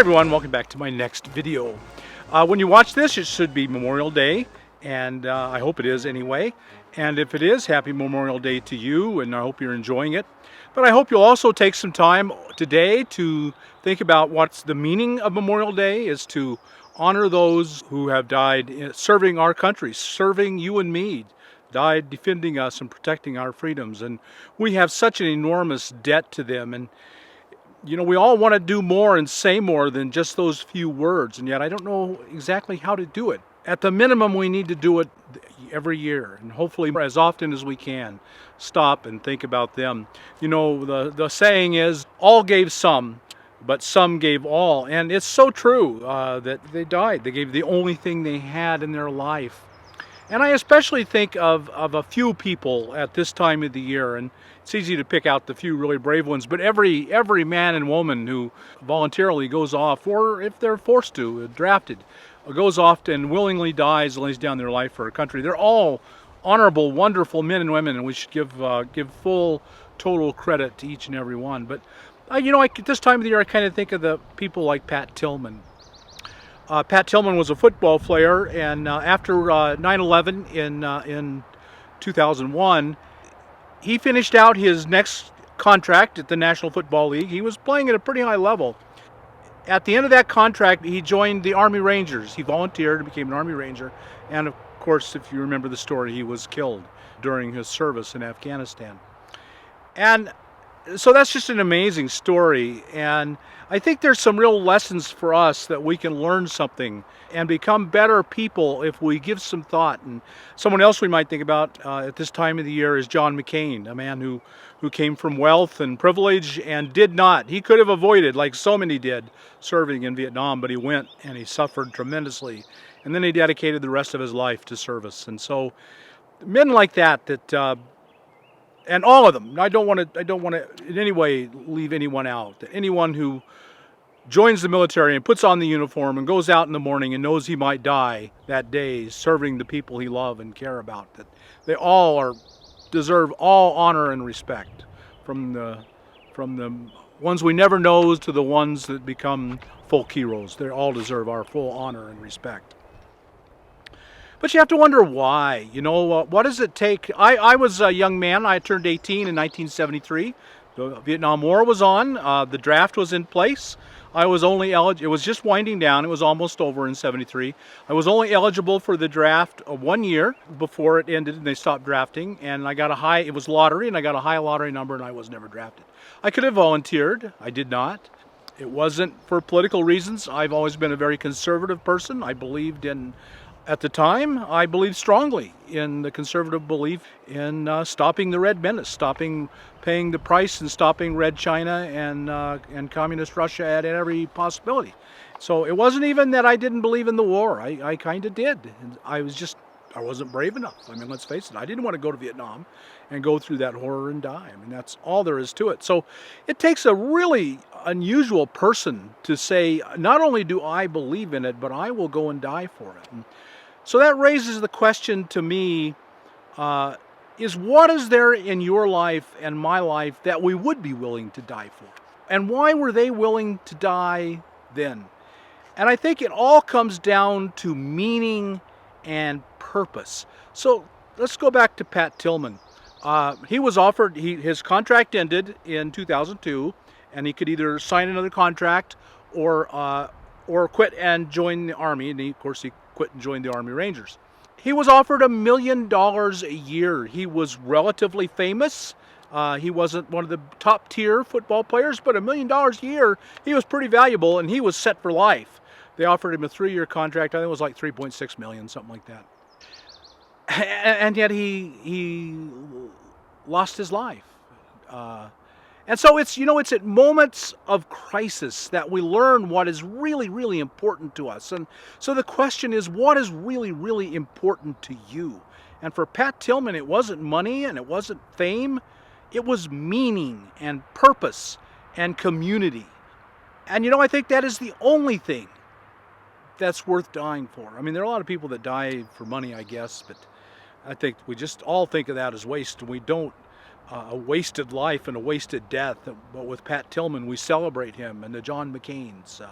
everyone, welcome back to my next video. When you watch this, it should be Memorial Day, and I hope it is anyway. And if it is, happy Memorial Day to you, and I hope you're enjoying it. But I hope you'll also take some time today to think about what's the meaning of Memorial Day is to honor those who have died serving our country, serving you and me, died defending us and protecting our freedoms. And we have such an enormous debt to them. And you know, we all want to do more and say more than just those few words, and yet I don't know exactly how to do it. At the minimum, we need to do it every year, and hopefully as often as we can, stop and think about them. You know, the saying is, all gave some, but some gave all. And it's so true that they died. They gave the only thing they had in their life. And I especially think of a few people at this time of the year, and it's easy to pick out the few really brave ones, but every man and woman who voluntarily goes off, or if they're forced to, drafted, goes off and willingly dies and lays down their life for a country. They're all honorable, wonderful men and women, and we should give full, total credit to each and every one. But you know, at this time of the year, I kind of think of the people like Pat Tillman. Pat Tillman was a football player, and after 9/11 in 2001, he finished out his next contract at the National Football League. He was playing at a pretty high level. At the end of that contract, he joined the Army Rangers. He volunteered and became an Army Ranger. And of course, if you remember the story, he was killed during his service in Afghanistan. And so that's just an amazing story, and I think there's some real lessons for us that we can learn something and become better people if we give some thought. And someone else we might think about at this time of the year is John Mccain, a man who came from wealth and privilege and did not. He could have avoided, like so many did, serving in Vietnam, but he went and he suffered tremendously. And then he dedicated the rest of his life to service. And so men like that and all of them. I don't want to in any way leave anyone out. Anyone who joins the military and puts on the uniform and goes out in the morning and knows he might die that day serving the people he love and care about, that they all deserve all honor and respect, from the ones we never know to the ones that become folk heroes. They all deserve our full honor and respect. But you have to wonder why. You know, what does it take? I was a young man. I turned 18 in 1973. The Vietnam War was on. The draft was in place. I was only eligible. It was just winding down. It was almost over in 73. I was only eligible for the draft 1 year before it ended and they stopped drafting. And I got it was lottery, and I got a high lottery number, and I was never drafted. I could have volunteered. I did not. It wasn't for political reasons. I've always been a very conservative person. At the time, I believed strongly in the conservative belief in stopping the Red Menace, stopping paying the price, and stopping Red China and communist Russia at every possibility. So it wasn't even that I didn't believe in the war. I kind of did. I wasn't brave enough. I mean, let's face it, I didn't want to go to Vietnam and go through that horror and die. I mean, that's all there is to it. So it takes a really unusual person to say, not only do I believe in it, but I will go and die for it. And so that raises the question to me, is what is there in your life and my life that we would be willing to die for? And why were they willing to die then? And I think it all comes down to meaning and purpose. So let's go back to Pat Tillman. He was offered, his contract ended in 2002, and he could either sign another contract or quit and join the Army. And of course, he quit and joined the Army Rangers. He was offered $1 million a year. He was relatively famous. He wasn't one of the top tier football players, but $1 million a year, he was pretty valuable, and he was set for life. They offered him a 3-year contract. I think it was like $3.6 million, something like that. And yet he lost his life. And so it's at moments of crisis that we learn what is really, really important to us. And so the question is, what is really, really important to you? And for Pat Tillman, it wasn't money and it wasn't fame. It was meaning and purpose and community. And I think that is the only thing that's worth dying for. I mean, there are a lot of people that die for money, I guess, but I think we just all think of that as waste, and we don't. A wasted life and a wasted death. But with Pat Tillman, we celebrate him, and the John McCains.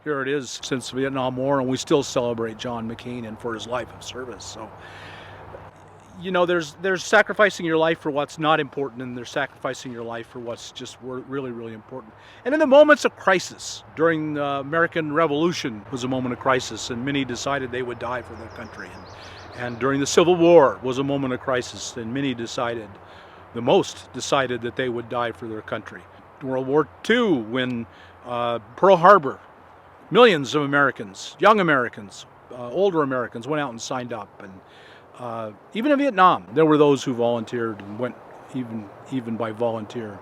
here it is since the Vietnam War, and we still celebrate John McCain and for his life of service. So, there's sacrificing your life for what's not important, and there's sacrificing your life for what's just really, really important. And in the moments of crisis, during the American Revolution was a moment of crisis, and many decided they would die for their country. And during the Civil War was a moment of crisis, and many decided that they would die for their country. World War II, when Pearl Harbor, millions of Americans, young Americans, older Americans went out and signed up. And even in Vietnam, there were those who volunteered and went even by volunteer.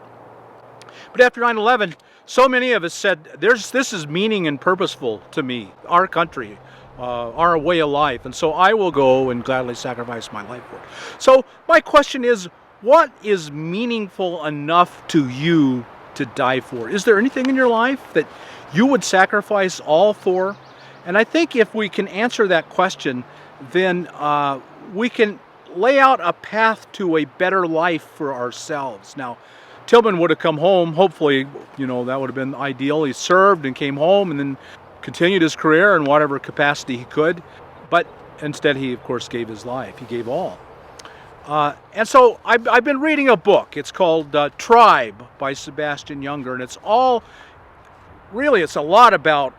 But after 9/11, so many of us said, this is meaning and purposeful to me, our country, our way of life, and so I will go and gladly sacrifice my life for it. So my question is, what is meaningful enough to you to die for? Is there anything in your life that you would sacrifice all for? And I think if we can answer that question, then we can lay out a path to a better life for ourselves. Now, Tillman would have come home, hopefully, that would have been ideal. He served and came home and then continued his career in whatever capacity he could. But instead, he, of course, gave his life. He gave all. And so I've been reading a book. It's called Tribe by Sebastian Junger, and it's a lot about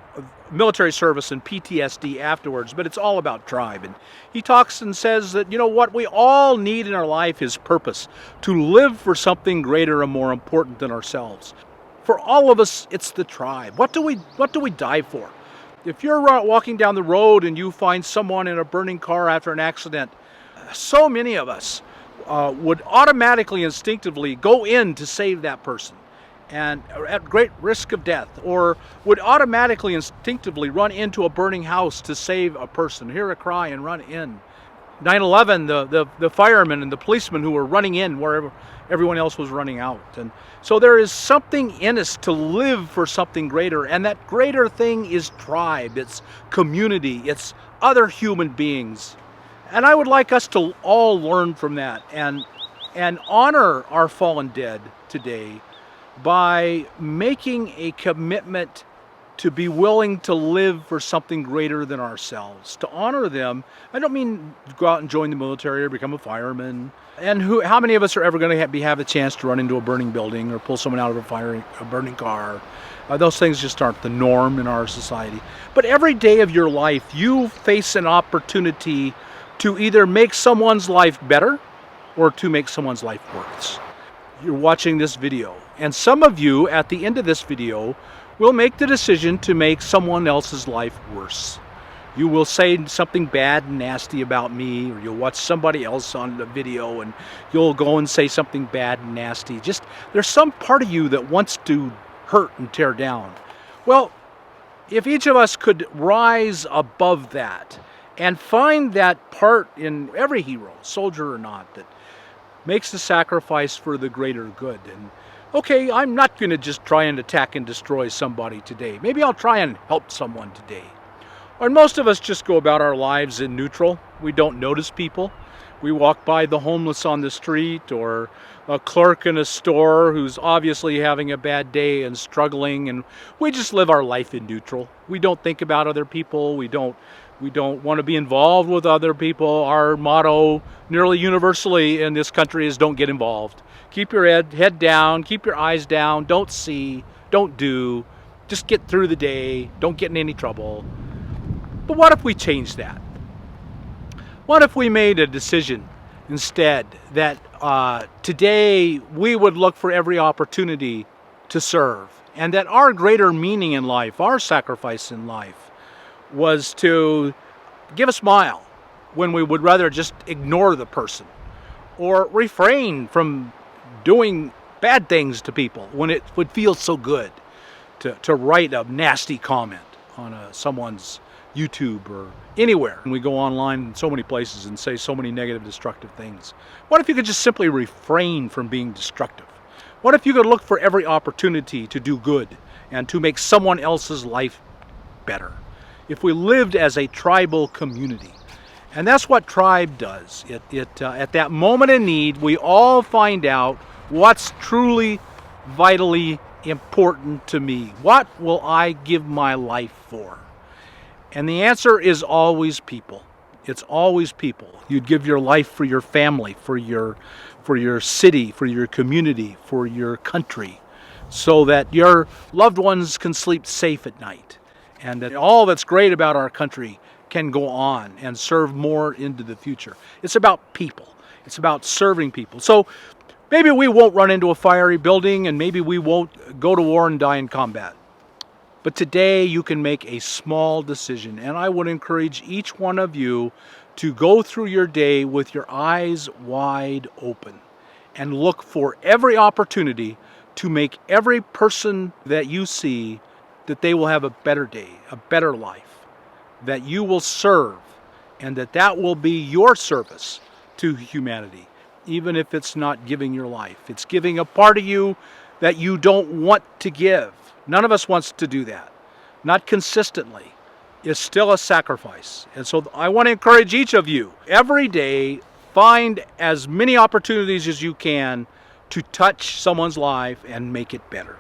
military service and PTSD afterwards, but it's all about tribe. And he talks and says that, what we all need in our life is purpose, to live for something greater and more important than ourselves. For all of us, it's the tribe. What do we die for? If you're walking down the road and you find someone in a burning car after an accident, so many of us would automatically, instinctively go in to save that person, and at great risk of death, or would automatically, instinctively run into a burning house to save a person, hear a cry and run in. 9/11, the firemen and the policemen who were running in where everyone else was running out. And so there is something in us to live for something greater, and that greater thing is tribe, it's community, it's other human beings. And I would like us to all learn from that and honor our fallen dead today by making a commitment to be willing to live for something greater than ourselves, to honor them. I don't mean go out and join the military or become a fireman. And how many of us are ever going to have a chance to run into a burning building or pull someone out of a burning car? Those things just aren't the norm in our society. But every day of your life, you face an opportunity to either make someone's life better or to make someone's life worse. You're watching this video, and some of you at the end of this video will make the decision to make someone else's life worse. You will say something bad and nasty about me, or you'll watch somebody else on the video and you'll go and say something bad and nasty. Just there's some part of you that wants to hurt and tear down. Well, if each of us could rise above that and find that part in every hero, soldier or not, that makes the sacrifice for the greater good. And okay, I'm not going to just try and attack and destroy somebody today. Maybe I'll try and help someone today. Or most of us just go about our lives in neutral. We don't notice people. We walk by the homeless on the street, or a clerk in a store who's obviously having a bad day and struggling, and we just live our life in neutral. We don't think about other people. We don't want to be involved with other people. Our motto nearly universally in this country is don't get involved. Keep your head down, keep your eyes down, don't see, don't do, just get through the day, don't get in any trouble. But what if we changed that? What if we made a decision instead that today we would look for every opportunity to serve, and that our greater meaning in life, our sacrifice in life, was to give a smile when we would rather just ignore the person, or refrain from doing bad things to people when it would feel so good to write a nasty comment on someone's YouTube or anywhere. And we go online in so many places and say so many negative, destructive things. What if you could just simply refrain from being destructive? What if you could look for every opportunity to do good and to make someone else's life better? If we lived as a tribal community. And that's what tribe does. At that moment of need, we all find out what's truly, vitally important to me? What will I give my life for? And the answer is always people. It's always people. You'd give your life for your family, for your city, for your community, for your country, so that your loved ones can sleep safe at night, and that all that's great about our country can go on and serve more into the future. It's about people. It's about serving people. So maybe we won't run into a fiery building, and maybe we won't go to war and die in combat. But today you can make a small decision, and I would encourage each one of you to go through your day with your eyes wide open and look for every opportunity to make every person that you see that they will have a better day, a better life, that you will serve, and that will be your service to humanity, even if it's not giving your life. It's giving a part of you that you don't want to give. None of us wants to do that. Not consistently. It's still a sacrifice. And so I want to encourage each of you, every day, find as many opportunities as you can to touch someone's life and make it better.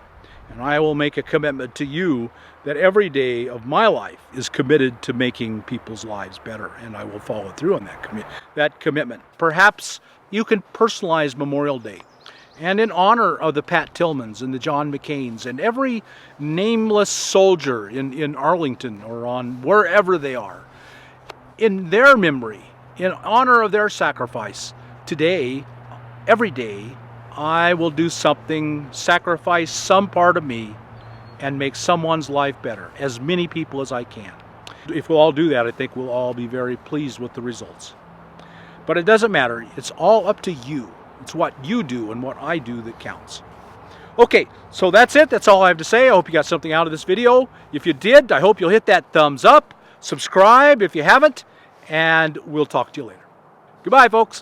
And I will make a commitment to you that every day of my life is committed to making people's lives better, and I will follow through on that commitment. Perhaps you can personalize Memorial Day, and in honor of the Pat Tillmans and the John McCains and every nameless soldier in Arlington or on wherever they are, in their memory, in honor of their sacrifice, today, every day, I will do something, sacrifice some part of me, and make someone's life better, as many people as I can. If we'll all do that, I think we'll all be very pleased with the results. But it doesn't matter. It's all up to you. It's what you do and what I do that counts. Okay, so that's it. That's all I have to say. I hope you got something out of this video. If you did, I hope you'll hit that thumbs up, subscribe if you haven't, and we'll talk to you later. Goodbye, folks.